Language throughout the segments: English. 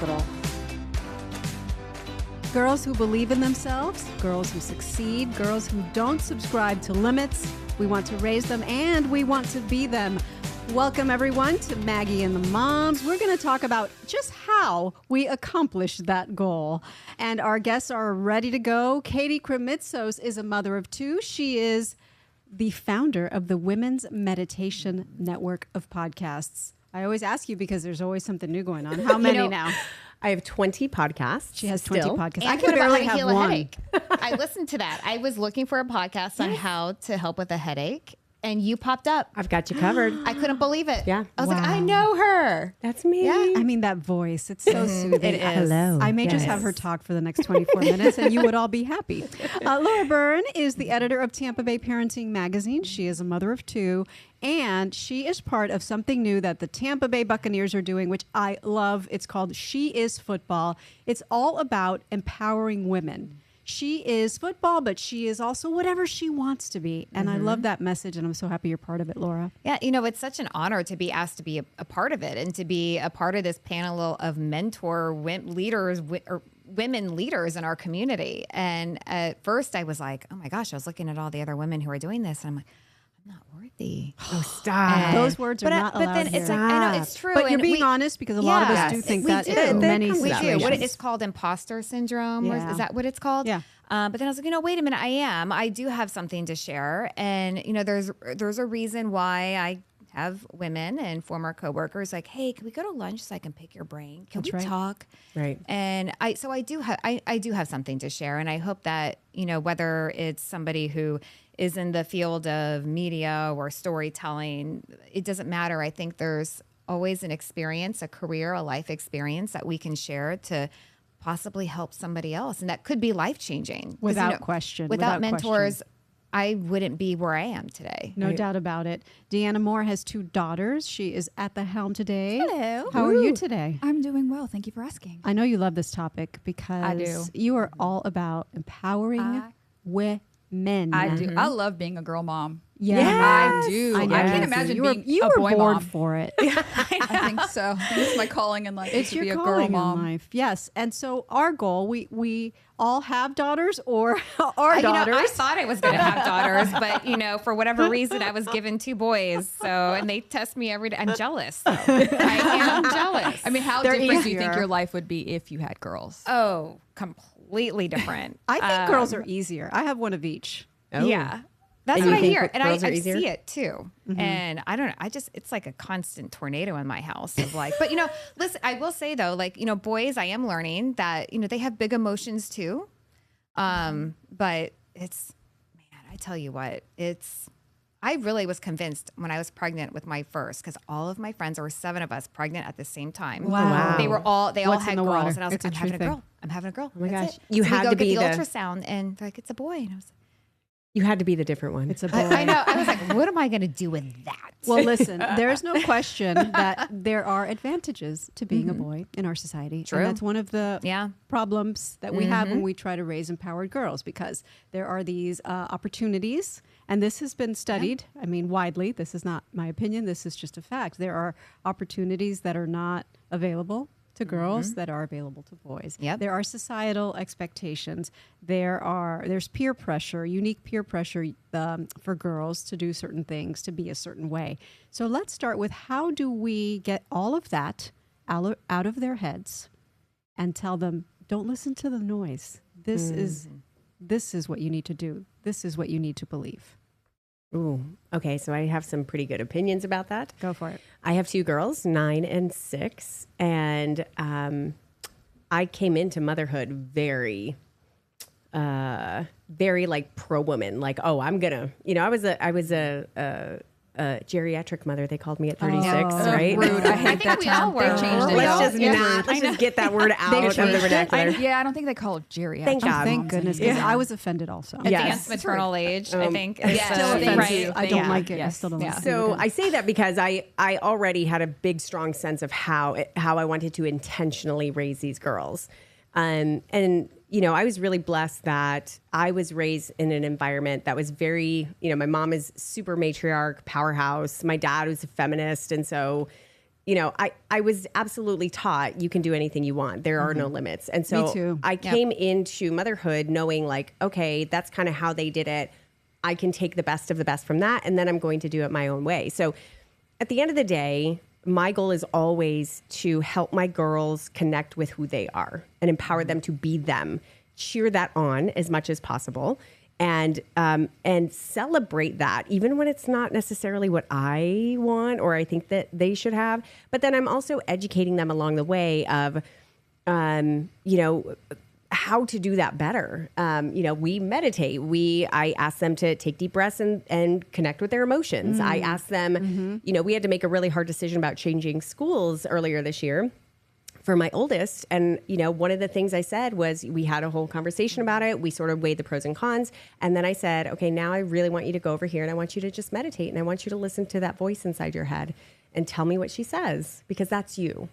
hospital. Girls who believe in themselves, girls who succeed, girls who don't subscribe to limits. We want to raise them and we want to be them. Welcome, everyone, to Maggie and the Moms. We're going to talk about just how we accomplish that goal. And our guests are ready to go. Katie Krimitsos is a mother of two. She is the founder of the Women's Meditation Network of podcasts. I always ask you because there's always something new going on. How many now? I have 20 podcasts. She has 20 podcasts. And I can barely have one. Headache. I listened to that. I was looking for a podcast on how to help with a headache, and you popped up. I've got you covered. I couldn't believe it. Yeah. I was like, I know her. That's me. Yeah. I mean, that voice, it's so soothing. It is. Hello. I may just have her talk for the next 24 minutes and you would all be happy. Laura Byrne is the editor of Tampa Bay Parenting Magazine. She is a mother of two, and she is part of something new that the Tampa Bay Buccaneers are doing, which I love. It's called She Is Football. It's all about empowering women. She is football, but she is also whatever she wants to be. And I love that message, and I'm so happy you're part of it, Laura. Yeah, you know, it's such an honor to be asked to be a part of it and to be a part of this panel of mentor leaders or women leaders in our community. And at first I was like, oh my gosh, I was looking at all the other women who are doing this, and I'm like, I'm not worthy. Oh, stop. Those words are not allowed But then here. it's like, I know it's true. But you're and being honest because a lot of us do think that in many We do. situations. What it's called imposter syndrome. Yeah. Is that what it's called? Yeah. But then I was like, wait a minute. I do have something to share. And, there's a reason why I have women and former coworkers like, hey, can we go to lunch so I can pick your brain? Can we talk? Right. And I do have something to share. And I hope that, whether it's somebody who is in the field of media or storytelling, it doesn't matter. I think there's always an experience, a career, a life experience that we can share to possibly help somebody else. And that could be life-changing. Without question. Without mentors, I wouldn't be where I am today. No doubt about it. Deanna Moore has two daughters. She is at the helm today. Hello. How are you today? I'm doing well. Thank you for asking. I know you love this topic because I do. you are all about empowering women. I do. I love being a girl mom. Yeah. I do. I know. I can't imagine being you a were boy born mom. for it. I think so. I think it's my calling in life. It's to your be a girl calling mom. in life. Yes. And so our goal, we all have daughters or our daughters. I thought I was going to have daughters, but for whatever reason, I was given two boys. So, and they test me every day. I'm jealous. Though. I am jealous. I mean, how They're different do you think easier. your life would be if you had girls? Oh, completely different. I think girls are easier. I have one of each. Oh. Yeah. That's And what you I think hear. And I girls are easier? see it too. And I don't know. It's like a constant tornado in my house of like, but listen, I will say though, boys, I am learning that, they have big emotions too. But it's, man, I tell you what, I really was convinced when I was pregnant with my first, because all of my friends, there were 7 of us pregnant at the same time. Wow. They all What's had in the water? girls. And I was It's like, a I'm true having a girl. I'm having a girl. Oh my That's gosh. it. You So had we go to get be the the- ultrasound and they're like, it's a boy. And I was like, You had to be the different one. It's a boy. I know. I was like, what am I going to do with that? Well, listen, there is no question that there are advantages to being a boy in our society. True. And that's one of the Yeah. problems that we have when we try to raise empowered girls, because there are these opportunities, and this has been studied, I mean, widely. This is not my opinion. This is just a fact. There are opportunities that are not available to girls that are available to boys. Yep. There are societal expectations. There's peer pressure, unique peer pressure for girls to do certain things, to be a certain way. So let's start with, how do we get all of that out of their heads and tell them, don't listen to the noise. This is what you need to do. This is what you need to believe. Ooh, okay. So I have some pretty good opinions about that. Go for it. I have 2 girls, 9 and 6, and I came into motherhood very like pro woman. Like, oh, I'm gonna, I was a geriatric mother. They called me at 36, right? Rude. I hate that we all term. were. They changed it. Let's just get that word out of the vernacular. Yeah, I don't think they call it geriatric. Thank God. Thank goodness, because I was offended also. Advanced maternal age, I think. Still thank offensive. you. I don't Yeah. like it. I Yes. still don't like it. So I say that because I already had a big, strong sense of how I wanted to intentionally raise these girls. And I was really blessed that I was raised in an environment that was very, my mom is super matriarch, powerhouse. My dad was a feminist. And so I was absolutely taught you can do anything you want. There are no limits. And so Me too. I came into motherhood knowing like, okay, that's kind of how they did it. I can take the best of the best from that. And then I'm going to do it my own way. So at the end of the day, my goal is always to help my girls connect with who they are and empower them to be them, cheer that on as much as possible. And celebrate that, even when it's not necessarily what I want or I think that they should have. But then I'm also educating them along the way of, how to do that better. We meditate. I ask them to take deep breaths and connect with their emotions. I ask them, we had to make a really hard decision about changing schools earlier this year for my oldest. And, one of the things I said was we had a whole conversation about it. We sort of weighed the pros and cons. And then I said, okay, now I really want you to go over here and I want you to just meditate. And I want you to listen to that voice inside your head and tell me what she says, because that's you.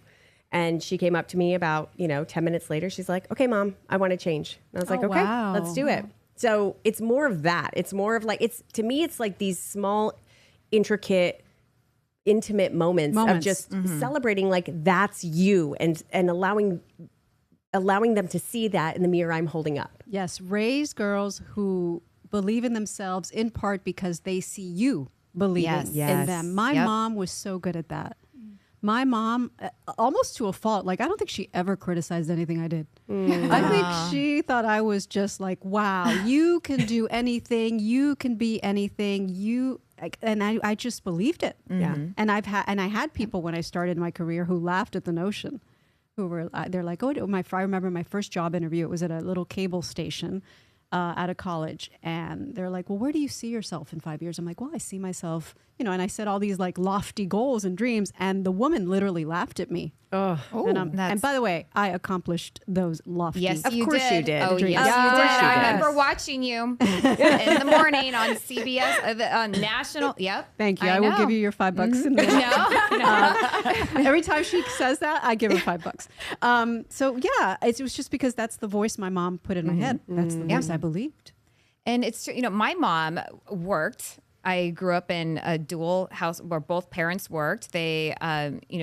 And she came up to me about, 10 minutes later. She's like, okay, Mom, I want to change. And I was like, okay, wow. let's do it. So it's more of that. It's more of like, to me, it's like these small, intricate, intimate moments of just celebrating like that's you and allowing them to see that in the mirror I'm holding up. Yes, raise girls who believe in themselves in part because they see you believing in them. My mom was so good at that. My mom, almost to a fault, like I don't think she ever criticized anything I did. I think she thought I was just like, wow, you can do anything, you can be anything, and I just believed it. Yeah. And I had people when I started my career who laughed at the notion, who were they're like, oh, I remember my first job interview. It was at a little cable station out of college, and they're like, well, where do you see yourself in 5 years? I'm like, well, I see myself, and I said all these like lofty goals and dreams, and the woman literally lauged at me. And by the way, I accomplished those lofty. Yes, of course you did. Oh, yes, you did. I remember watching you in the morning on CBS, on national. Yep. Thank you. I will give you your $5 in there. Every time she says that, I give her $5. So yeah, it was just because that's the voice my mom put in my head. That's the voice I believed. And it's true. My mom worked. I grew up in a dual house where both parents worked. They,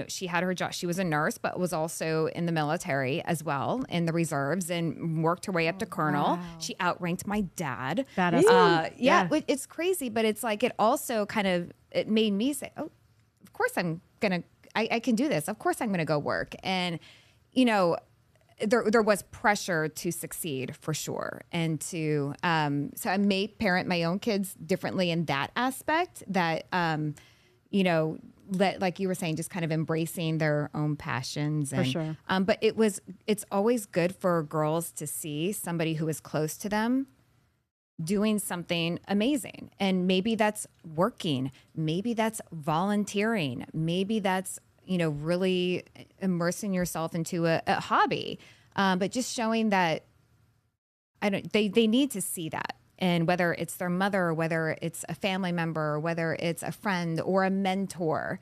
she had her job. She was a nurse, but was also in the military as well, in the reserves, and worked her way up to colonel. Wow. She outranked my dad. It's crazy, but it's like it also it made me say, oh, of course I can do this. Of course I'm gonna go work. And, there was pressure to succeed for sure. And so I may parent my own kids differently in that aspect that, like you were saying, just kind of embracing their own passions. For sure. But it's always good for girls to see somebody who is close to them doing something amazing. And maybe that's working. Maybe that's volunteering. Maybe that's really immersing yourself into a hobby, but just showing that they need to see that. And whether it's their mother, or whether it's a family member, or whether it's a friend or a mentor,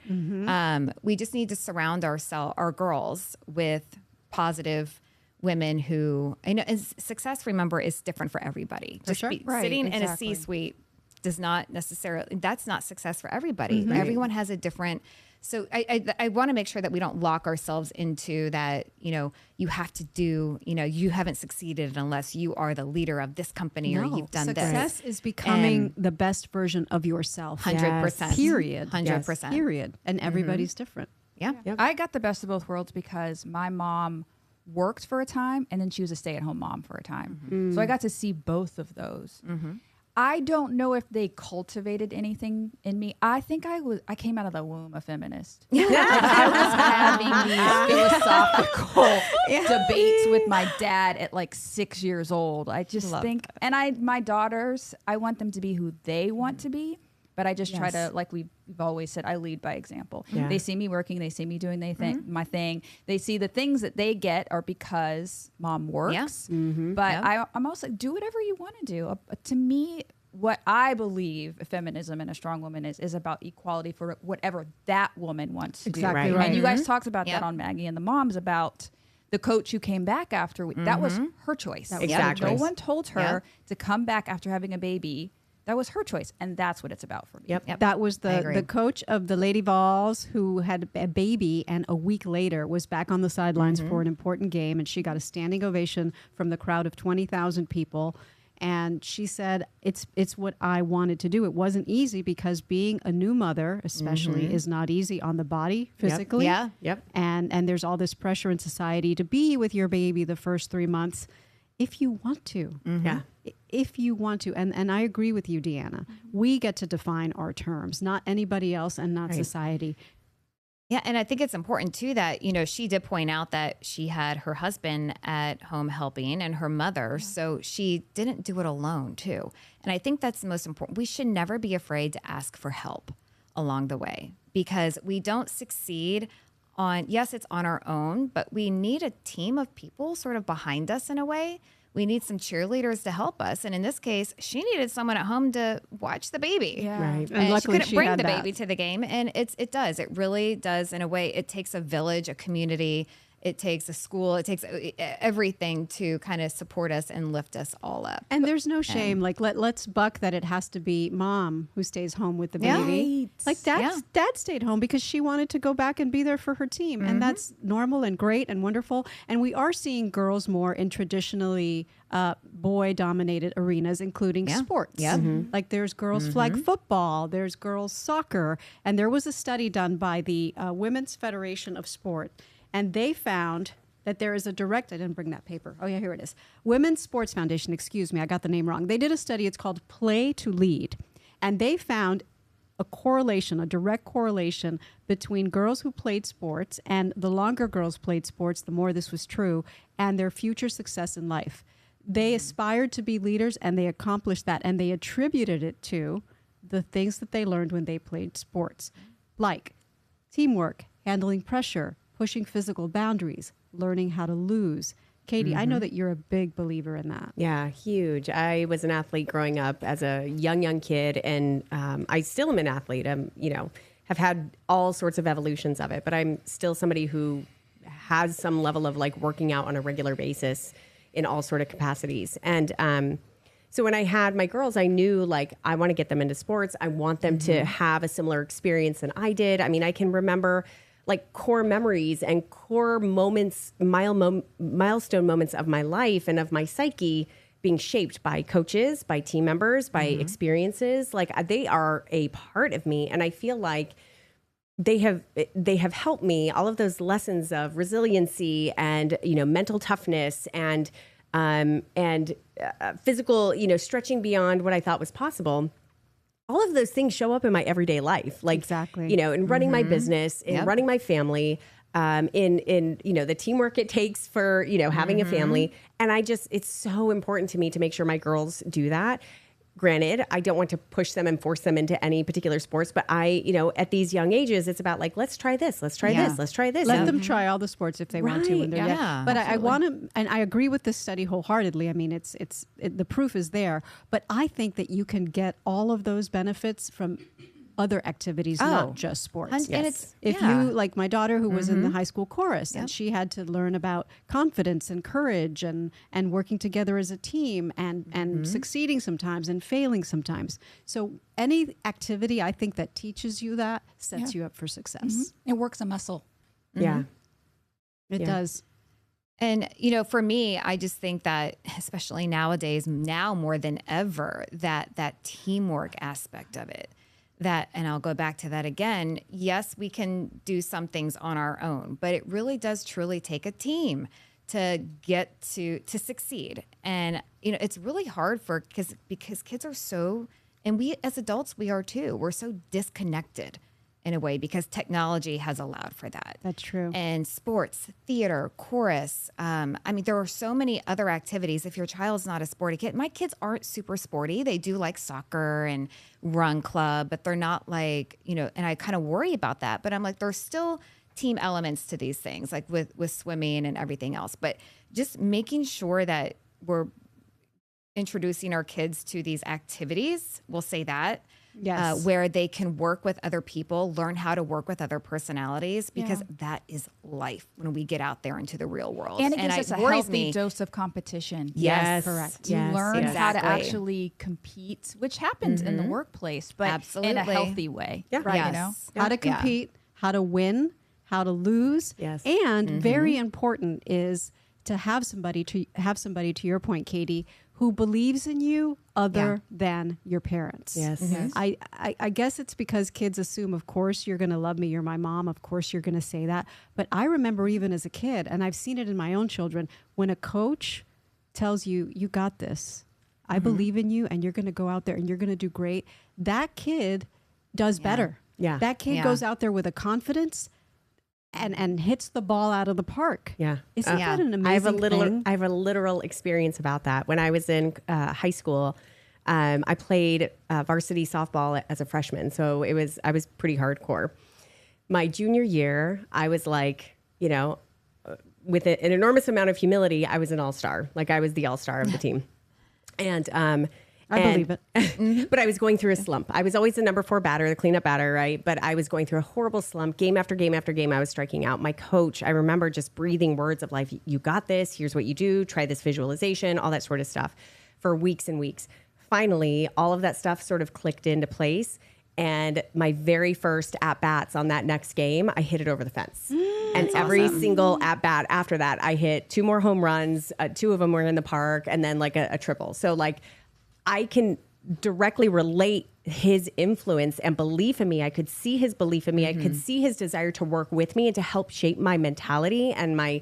we just need to surround our girls with positive women who, and success, remember, is different for everybody. Sitting in a C-suite does not necessarily, that's not success for everybody. Everyone has a different. So I want to make sure that we don't lock ourselves into that, you have to do, you haven't succeeded unless you are the leader of this company or you've done this. Success is becoming the best version of yourself. 100%. Period. 100%. Period. And everybody's different. Yeah. Yep. I got the best of both worlds because my mom worked for a time and then she was a stay-at-home mom for a time. So I got to see both of those. I don't know if they cultivated anything in me. I think I came out of the womb a feminist. Like I was having these philosophical debates with my dad at like 6 years old. I just think, and my daughters, I want them to be who they want to be. But I just try to, like we've always said, I lead by example. Yeah. They see me working. They see me doing my thing. They see the things that they get are because mom works. But I'm also, do whatever you want to do. To me, what I believe feminism and a strong woman is about equality for whatever that woman wants to do. Right. And you guys talked about that on Maggie and the Moms about the coach who came back after. That was her choice. Exactly. No one told her to come back after having a baby That was her choice, and that's what it's about for me. Yep. That was I agree. the coach of the Lady Vols who had a baby, and a week later was back on the sidelines for an important game, and she got a standing ovation from the crowd of 20,000 people. And she said, it's what I wanted to do. It wasn't easy because being a new mother, especially, is not easy on the body physically. Yeah. Yep. And there's all this pressure in society to be with your baby the first 3 months if you want to. Yeah. If you want to. And I agree with you, Deanna. We get to define our terms, not anybody else and not Right. society. Yeah, and I think it's important too that, she did point out that she had her husband at home helping and her mother, so she didn't do it alone too. And I think that's the most important. We should never be afraid to ask for help along the way, because we don't succeed yes, it's on our own, but we need a team of people sort of behind us in a way. We need some cheerleaders to help us. And in this case, she needed someone at home to watch the baby. Yeah. Right. And And luckily she couldn't she bring had the that. baby to the game. And it does. It really does. In a way, it takes a village, a community. It takes a school. It takes everything to kind of support us and lift us all up. And there's no shame. Like let's buck that it has to be mom who stays home with the Yeah. baby. Like dad stayed home because she wanted to go back and be there for her team. And that's normal and great and wonderful. And we are seeing girls more in traditionally boy dominated arenas, including sports. Yep. Like there's girls flag football, there's girls soccer. And there was a study done by the Women's Federation of Sport. And they found that there is a direct, I didn't bring that paper. Oh yeah, here it is. Women's Sports Foundation, excuse me, I got the name wrong. They did a study, it's called Play to Lead. And they found a correlation, a direct correlation between girls who played sports, and the longer girls played sports, the more this was true, and their future success in life. They aspired to be leaders, and they accomplished that, and they attributed it to the things that they learned when they played sports, like teamwork, handling pressure, pushing physical boundaries, learning how to lose. Katie, I know that you're a big believer in that. Yeah, huge. I was an athlete growing up as a young kid, and I still am an athlete. I'm, have had all sorts of evolutions of it, but I'm still somebody who has some level of like working out on a regular basis in all sort of capacities. And so when I had my girls, I knew like I want to get them into sports. I want them to have a similar experience than I did. I mean, I can remember like core memories and core moments, milestone moments of my life and of my psyche being shaped by coaches, by team members, by experiences. Like they are a part of me. And I feel like they have helped me, all of those lessons of resiliency and, mental toughness and physical, stretching beyond what I thought was possible. All of those things show up in my everyday life, like Exactly. In running my business, in running my family, in the teamwork it takes for having a family, and it's so important to me to make sure my girls do that. Granted, I don't want to push them and force them into any particular sports, but at these young ages, it's about like, let's try this, let's try this, let's try this. Let them try all the sports if they want to when they're young. Yeah, But I want to, and I agree with this study wholeheartedly. I mean, the proof is there. But I think that you can get all of those benefits from other activities, not just sports. And it's If you, like my daughter who was in the high school chorus, and she had to learn about confidence and courage and working together as a team and succeeding sometimes and failing sometimes. So any activity I think that teaches you that sets you up for success. It works a muscle. Yeah. It does. And, for me, I just think that, especially nowadays, now more than ever, that teamwork aspect of it, and I'll go back to that again. Yes, we can do some things on our own, but it really does truly take a team to get to succeed. And, it's really hard because kids are so, and we as adults, we are too, we're so disconnected in a way because technology has allowed for that. That's true. And sports, theater, chorus. There are so many other activities. If your child's not a sporty kid, my kids aren't super sporty. They do like soccer and run club, but they're not like, and I kind of worry about that. But I'm like, there's still team elements to these things, like with swimming and everything else. But just making sure that we're introducing our kids to these activities, we'll say that, Yes. where they can work with other people, learn how to work with other personalities, because that is life when we get out there into the real world. And it gives us a worries healthy me. dose of competition. Yes, correct. You Yes, learn how to exactly. actually compete, which happens in the workplace, but in a Absolutely. healthy way. Yeah. Right. Yes. You know? How to compete, how to win, how to lose. Yes. And very important is to have somebody to your point, Katie, who believes in you other than your parents. Yes. I guess it's because kids assume, of course, you're going to love me. You're my mom. Of course, you're going to say that. But I remember even as a kid, and I've seen it in my own children, when a coach tells you, you got this. I believe in you and you're going to go out there and you're going to do great. That kid does better. Yeah. That kid goes out there with a confidence and hits the ball out of the park. Yeah. Isn't that an amazing I have a thing? literal experience about that. When I was in high school, I played varsity softball as a freshman. So I was pretty hardcore. My junior year, I was like, with an enormous amount of humility, I was an all-star. Like I was the all-star of the team. And I believe it. But I was going through a slump. I was always the number 4 batter, the cleanup batter, right? But I was going through a horrible slump. Game after game after game, I was striking out. My coach, I remember just breathing words of life. You got this. Here's what you do. Try this visualization, all that sort of stuff for weeks and weeks. Finally, all of that stuff sort of clicked into place. And my very first at-bats on that next game, I hit it over the fence. And every single at-bat after that, I hit 2 more home runs. 2 of them were in the park, and then like a triple. So like, I can directly relate his influence and belief in me. I could see his belief in me. I could see his desire to work with me and to help shape my mentality and my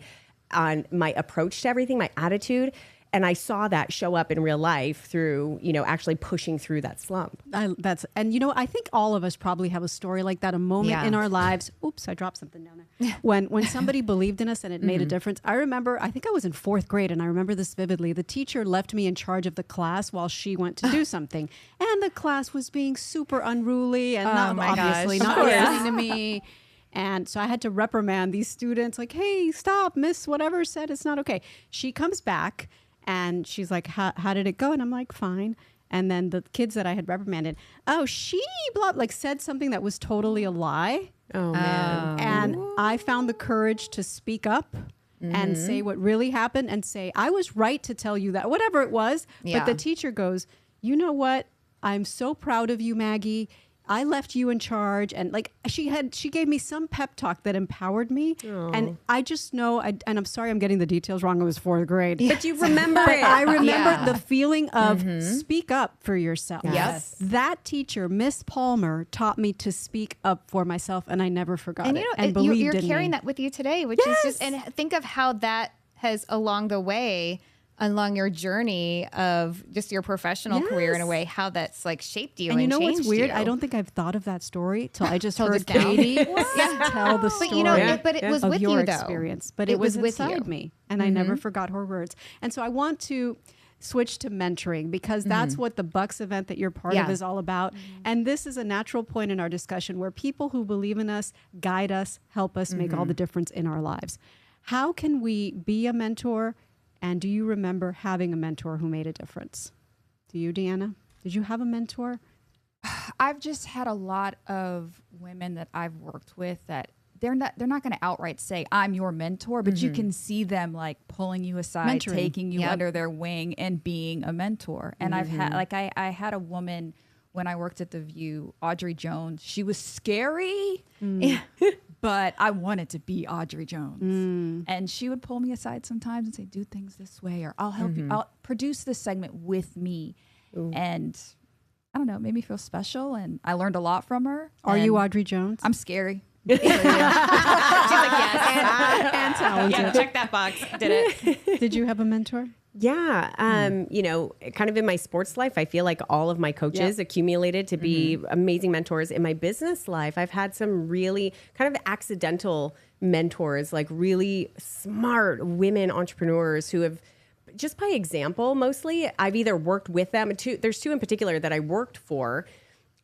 approach to everything, my attitude. And I saw that show up in real life through, actually pushing through that slump. I think all of us probably have a story like that, a moment in our lives. Oops, I dropped something down there. When somebody believed in us and it made a difference. I remember, I think I was in 4th grade and I remember this vividly. The teacher left me in charge of the class while she went to do something. And the class was being super unruly and not listening to me. And so I had to reprimand these students like, hey, stop, miss, whatever said, it's not okay. She comes back and she's like, how did it go? And I'm like, fine. And then the kids that I had reprimanded, she said something that was totally a lie. Oh, man. And I found the courage to speak up and say what really happened and say, I was right to tell you that, whatever it was. Yeah. But the teacher goes, you know what? I'm so proud of you, Maggie. I left you in charge. And like she gave me some pep talk that empowered me. Oh. And I just know, and I'm sorry I'm getting the details wrong. It was 4th grade. But you remember it. I remember the feeling of speak up for yourself. Yes. That teacher, Miss Palmer, taught me to speak up for myself, and I never forgot And it. you know, And believed you're in carrying me. that with you today, which is just, and think of how that has along the way, along your journey of just your professional career in a way, how that's like shaped you. And you know what's changed weird? you. I don't think I've thought of that story till I just Told heard it down. Katie tell the story. But you know, it was of with your you though. experience, but it was with inside you. me, and I never forgot her words. And so I want to switch to mentoring because that's what the Bucks event that you're part of is all about. And this is a natural point in our discussion where people who believe in us, guide us, help us make all the difference in our lives. How can we be a mentor? And do you remember having a mentor who made a difference? Do you, Deanna? Did you have a mentor? I've just had a lot of women that I've worked with that they're not going to outright say I'm your mentor, but you can see them like pulling you aside, Mentoring. taking you under their wing and being a mentor. And I've had I had a woman when I worked at The View, Audrey Jones. She was scary, but I wanted to be Audrey Jones. And she would pull me aside sometimes and say, do things this way, or I'll help you. I'll produce this segment with me. And I don't know, it made me feel special. And I learned a lot from her. Are you Audrey Jones? I'm scary. She's like, yes. And talented. Yeah, check that box. Did it. Did you have a mentor? Yeah. Kind of in my sports life, I feel like all of my coaches accumulated to be amazing mentors. In my business life, I've had some really kind of accidental mentors, like really smart women entrepreneurs who have, just by example, mostly, I've either worked with them. There's 2 in particular that I worked for,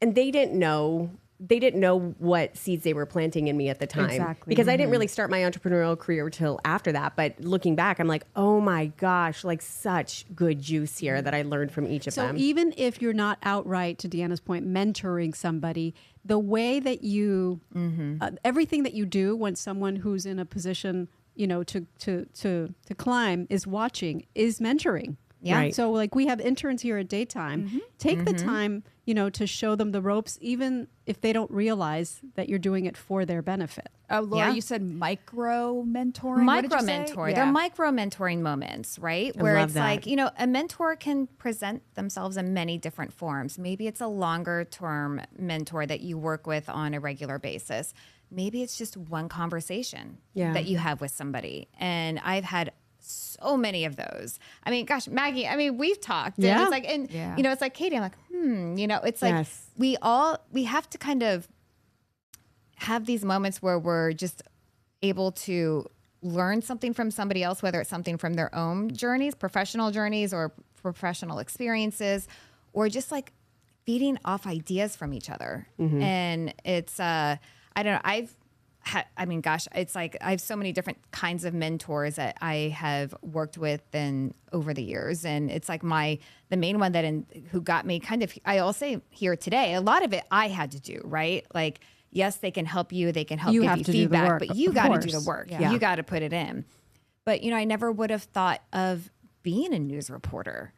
and they didn't know they didn't know what seeds they were planting in me at the time. Exactly. Because I didn't really start my entrepreneurial career till after that. But looking back, I'm like, oh my gosh, like such good juice here that I learned from each of So them. even if you're not outright, to Deanna's point, mentoring somebody, the way that you, everything that you do when someone who's in a position, you know, to climb is watching, is mentoring. Yeah. Right. So like we have interns here at Daytime. Take the time, you know, to show them the ropes, even if they don't realize that you're doing it for their benefit. Laura, Yeah. you said micro mentoring. Micro mentor. They're micro mentoring moments, right? Where love it's that. like, you know, a mentor can present themselves in many different forms. Maybe it's a longer term mentor that you work with on a regular basis. Maybe it's just one conversation that you have with somebody. And I've had so many of those. I mean, gosh, Maggie, I mean, we've talked. And Yeah. it's like, and you know, it's like, Katie, I'm like, you know, it's like we have to kind of have these moments where we're just able to learn something from somebody else, whether it's something from their own journeys, professional journeys or professional experiences, or just like feeding off ideas from each other. And it's, I don't know, I mean, gosh, it's like I have so many different kinds of mentors that I have worked with and over the years. And it's like the main one who got me kind of, I'll say here today, a lot of it I had to do, right? Like, yes, they can help you. They can help You give have you to do the feedback, work, but you of got to course. do the work. Yeah. You got to put it in. But, you know, I never would have thought of being a news reporter.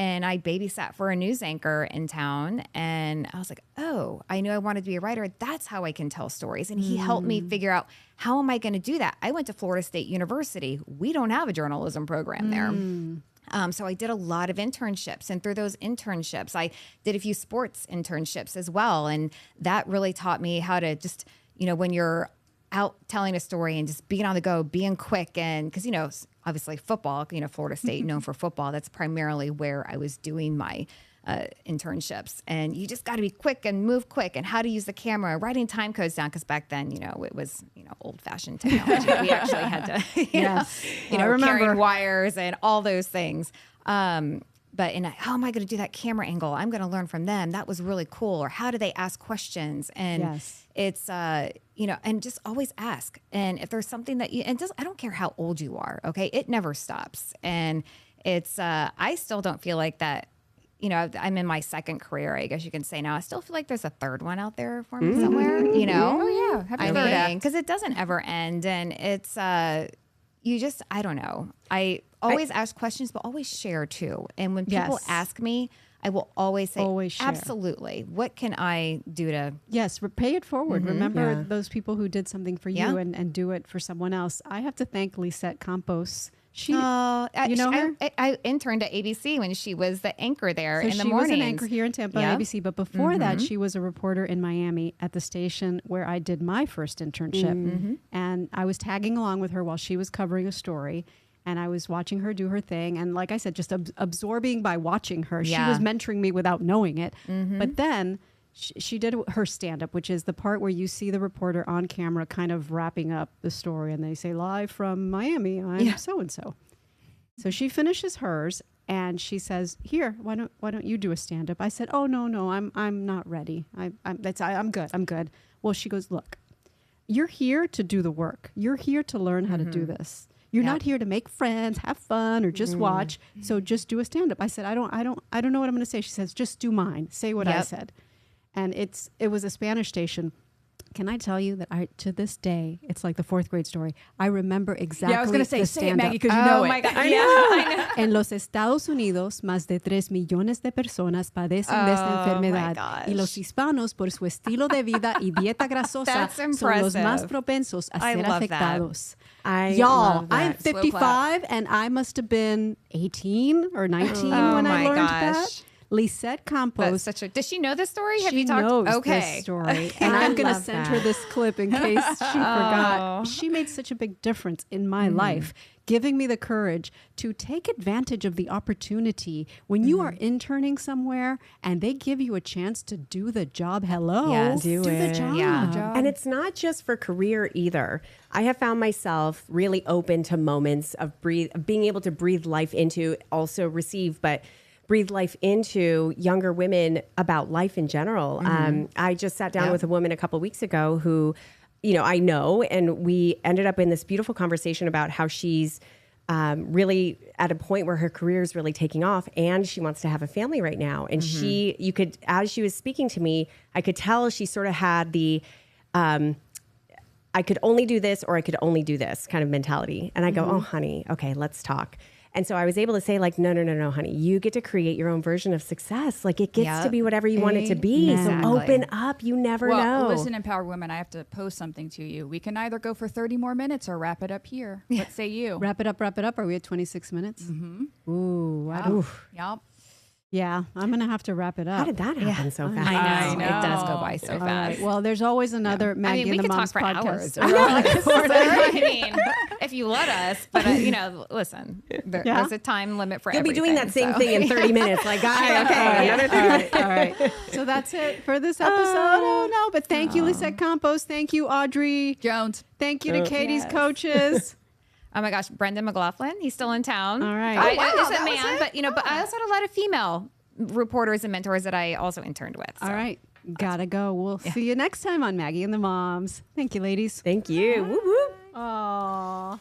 And I babysat for a news anchor in town. And I was like, oh, I knew I wanted to be a writer. That's how I can tell stories. And he helped me figure out, how am I going to do that? I went to Florida State University. We don't have a journalism program there. So I did a lot of internships. And through those internships, I did a few sports internships as well. And that really taught me how to just, you know, when you're out telling a story and just being on the go, being quick. And because, you know, obviously football, you know, Florida State known for football. That's primarily where I was doing my internships. And you just got to be quick and move quick, and how to use the camera, writing time codes down. Because back then, you know, it was, you know, old fashioned technology. We actually had to, you know, carrying wires and all those things. But how am I going to do that camera angle? I'm going to learn from them. That was really cool. Or how do they ask questions? And it's, you know, and just always ask. And if there's something that I don't care how old you are. Okay. It never stops. And it's, I still don't feel like that, you know, I'm in my second career, I guess you can say now. I still feel like there's a third one out there for me somewhere, you know? Oh yeah. I mean, because it doesn't ever end. And it's, you just, I don't know. I always ask questions, but always share too. And when people ask me, I will always say, share. absolutely. What can I do to? Yes, pay it forward. Remember those people who did something for you and do it for someone else. I have to thank Lisette Campos. You know her? I interned at ABC when she was the anchor there in the mornings. She was an anchor here in Tampa at ABC, but before that, she was a reporter in Miami at the station where I did my first internship. And I was tagging along with her while she was covering a story. And I was watching her do her thing. And like I said, just absorbing by watching her. She was mentoring me without knowing it. But then she did her stand-up, which is the part where you see the reporter on camera kind of wrapping up the story. And they say, live from Miami, I'm so-and-so. So she finishes hers. And she says, here, why don't you do a stand-up? I said, oh, no, I'm not ready. I'm good. Well, she goes, look, you're here to do the work. You're here to learn how to do this. You're not here to make friends, have fun, or just watch. So just do a stand-up. I said, I don't know what I'm going to say. She says, just do mine. Say what I said. And it was a Spanish station. Can I tell you that to this day, it's like the fourth grade story. I remember exactly. Yeah, I was going to say it, Maggie, because you Oh know it. my God. I know. En los Estados Unidos, más de 3 millones de personas padecen de esta enfermedad. Y los hispanos, por su estilo de vida y dieta grasosa, son los más propensos a ser afectados. Y'all, I'm 55 and I must have been 18 or 19 when I learned that. Lisette Campos. Does she know this story? Have She you talked? knows this story. And I'm going to send her this clip in case she forgot. She made such a big difference in my life, giving me the courage to take advantage of the opportunity when you are interning somewhere and they give you a chance to do the job. Yes, do the job. Yeah. And it's not just for career either. I have found myself really open to moments of being able to breathe life into, also receive, but breathe life into younger women about life in general. I just sat down with a woman a couple weeks ago who, I know, and we ended up in this beautiful conversation about how she's really at a point where her career is really taking off and she wants to have a family right now. And you could, as she was speaking to me, I could tell she sort of had the, I could only do this or I could only do this kind of mentality. And I go, oh, honey, okay, let's talk. And so I was able to say like, no, honey, you get to create your own version of success. Like it gets to be whatever you want it to be. Exactly. So open up. You never know. Listen, Empowered Women, I have to pose something to you. We can either go for 30 more minutes or wrap it up here. What say you? Wrap it up. Are we at 26 minutes? Mm-hmm. Ooh, wow. Yep. Yeah, I'm going to have to wrap it up. How did that happen so fast? I know. It does go by so All fast. right. Well, there's always another Maggie we and the could Moms talk for podcast. hours. I mean, if you let us, but listen, there's a time limit for You'll everything. be doing that same thing in 30 minutes. Like, okay. All right. So that's it for this episode. Oh, no. But thank you, Lisette Campos. Thank you, Audrey Jones. Thank you to Katie's coaches. Oh my gosh, Brendan McLaughlin, he's still in town. All right. He's a man, but I also had a lot of female reporters and mentors that I also interned with. So. All right. Gotta go. We'll see you next time on Maggie and the Moms. Thank you, ladies. Thank you. Woo woo. Aww.